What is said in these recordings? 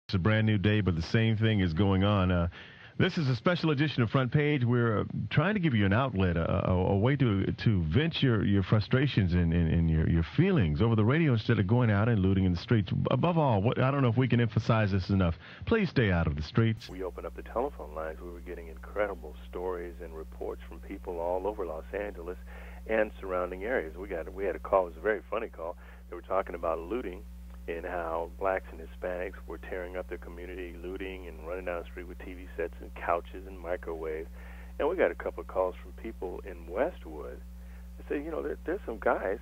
It's a brand new day, but the same thing is going on. This is a special edition of Front Page. We're trying to give you an outlet, a way to vent your frustrations and your feelings over the radio instead of going out and looting in the streets. Above all, I don't know if we can emphasize this enough. Please stay out of the streets. We opened up the telephone lines. We were getting incredible stories and reports from people all over Los Angeles and surrounding areas. We had a call. It was a very funny call. They were talking about looting and how blacks and Hispanics were tearing up their community, looting and running down the street with TV sets and couches and microwaves. And we got a couple of calls from people in Westwood that say, there's some guys,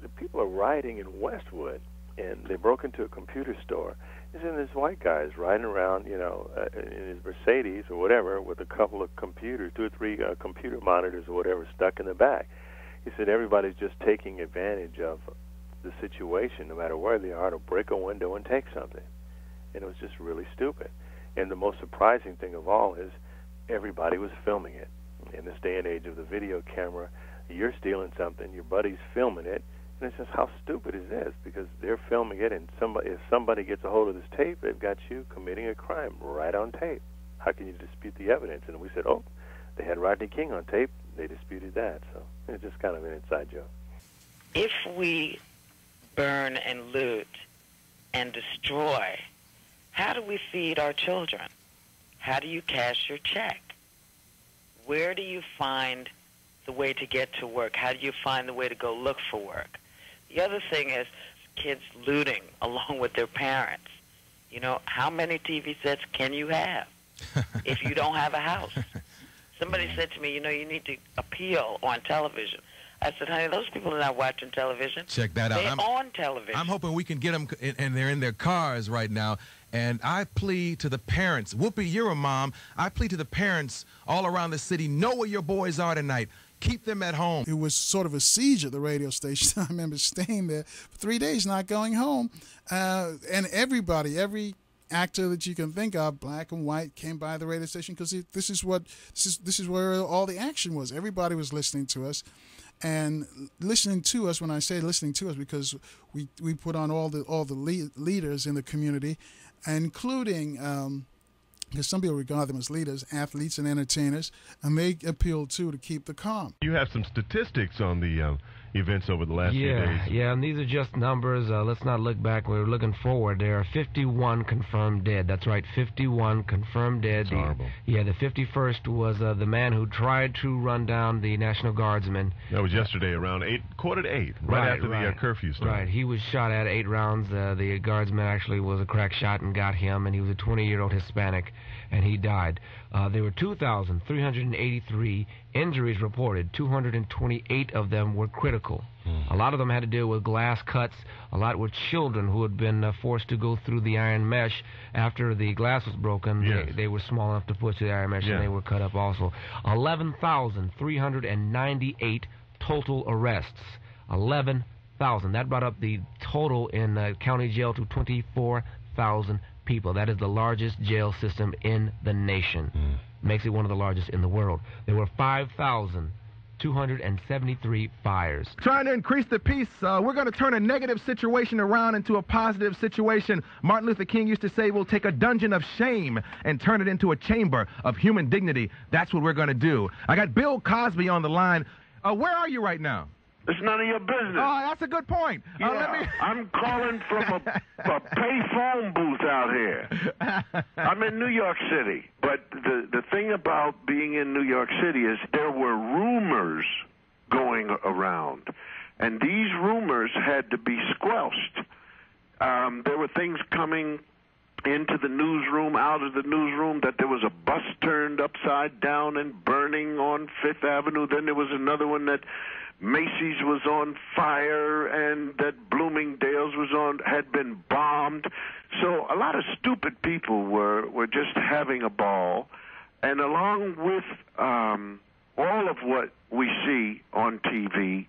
the people are rioting in Westwood, and they broke into a computer store. And this white guy is riding around, in his Mercedes or whatever with a couple of computers, 2 or 3 computer monitors or whatever stuck in the back. He said everybody's just taking advantage of the situation, no matter where they are, to break a window and take something. And it was just really stupid. And the most surprising thing of all is everybody was filming it. In this day and age of the video camera, you're stealing something, your buddy's filming it, and it's just how stupid is this, because they're filming it, and if somebody gets a hold of this tape, they've got you committing a crime right on tape. How can you dispute the evidence? And we said, they had Rodney King on tape. They disputed that. So it's just kind of an inside joke. If we burn and loot and destroy, how do we feed our children? How do you cash your check? Where do you find the way to get to work? How do you find the way to go look for work? The other thing is kids looting along with their parents. How many TV sets can you have if you don't have a house? Somebody said to me, you need to appeal on television. I said, honey, those people are not watching television. Check that out. They're on television. I'm hoping we can get them, and they're in their cars right now. And I plead to the parents. Whoopi, you're a mom. I plead to the parents all around the city, know where your boys are tonight. Keep them at home. It was sort of a siege at the radio station. I remember staying there for 3 days, not going home. And every actor that you can think of, black and white, came by the radio station because this is where all the action was. Everybody was listening to us. And listening to us, when I say listening to us, because we put on all the leaders in the community, including, because some people regard them as leaders, athletes and entertainers, and they appeal to keep the calm. You have some statistics on the events over the last few days. Yeah, and these are just numbers. Let's not look back. We're looking forward. There are 51 confirmed dead. That's right, 51 confirmed dead. That's horrible. The 51st was the man who tried to run down the National Guardsman. That was yesterday around 8:15, right after the curfew started. Right, he was shot at 8 rounds. The Guardsman actually was a crack shot and got him, and he was a 20-year-old Hispanic, and he died. There were 2,383 injuries reported. 228 of them were critical. A lot of them had to deal with glass cuts. A lot were children who had been forced to go through the iron mesh after the glass was broken. Yes. They were small enough to push the iron mesh, and they were cut up also. 11,398 total arrests. 11,000. That brought up the total in county jail to 24,000 people. That is the largest jail system in the nation. Makes it one of the largest in the world. There were 5,273 fires. Trying to increase the peace, we're going to turn a negative situation around into a positive situation. Martin Luther King used to say we'll take a dungeon of shame and turn it into a chamber of human dignity. That's what we're going to do. I got Bill Cosby on the line. Where are you right now? It's none of your business. Oh, that's a good point. I'm calling from a pay phone booth out here. I'm in New York City. But the thing about being in New York City is there were rumors going around. And these rumors had to be squelched. There were things coming into the newsroom, out of the newsroom, that there was a bus turned upside down and burning on Fifth Avenue. Then there was another one that Macy's was on fire and that Bloomingdale's had been bombed. So a lot of stupid people were just having a ball. And along with all of what we see on TV,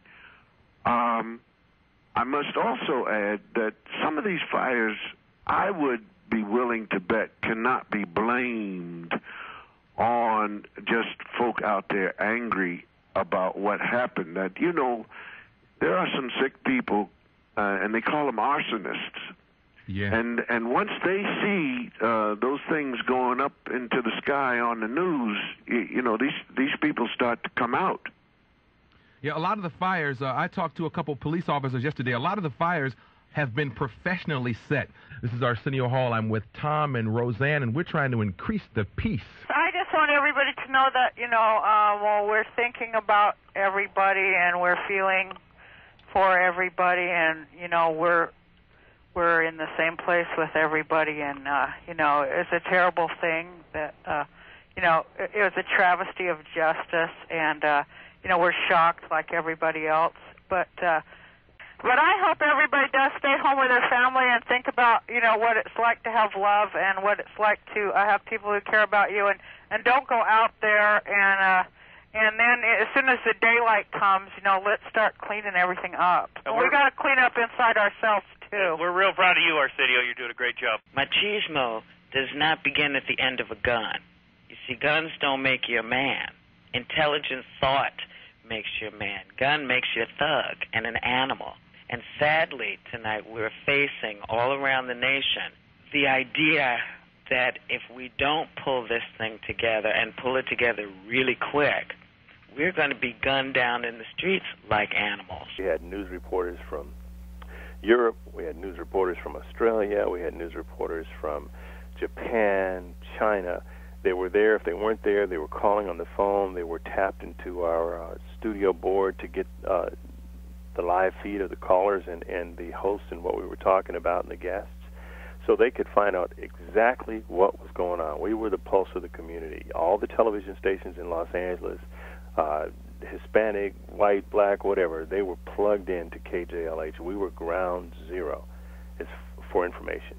I must also add that some of these fires, I would be willing to bet, cannot be blamed on just folk out there angry about what happened. That, there are some sick people, and they call them arsonists, Yeah. And once they see those things going up into the sky on the news, you know, these people start to come out. Yeah, a lot of the fires, I talked to a couple police officers yesterday, a lot of the fires have been professionally set. This is Arsenio Hall. I'm with Tom and Roseanne, and we're trying to increase the peace. I just want everybody to know that, you know, well, we're thinking about everybody and we're feeling for everybody, and, you know, we're in the same place with everybody, and, you know, it's a terrible thing that, you know, it was a travesty of justice, and, you know, we're shocked like everybody else, but I hope everybody does stay home with their family and think about, you know, what it's like to have love and what it's like to have people who care about you, and don't go out there and then as soon as the daylight comes, you know, let's start cleaning everything up. We got to clean up inside ourselves too. We're real proud of you, Arsenio. You're doing a great job. Machismo does not begin at the end of a gun. You see, guns don't make you a man. Intelligent thought makes you a man. Gun makes you a thug and an animal. And sadly, tonight, we're facing all around the nation the idea that if we don't pull this thing together and pull it together really quick, we're going to be gunned down in the streets like animals. We had news reporters from Europe, we had news reporters from Australia, we had news reporters from Japan, China. They were there. If they weren't there, they were calling on the phone. They were tapped into our studio board to get the live feed of the callers and the hosts and what we were talking about and the guests, so they could find out exactly what was going on. We were the pulse of the community. All the television stations in Los Angeles, Hispanic, white, black, whatever, they were plugged into KJLH. We were ground zero for information.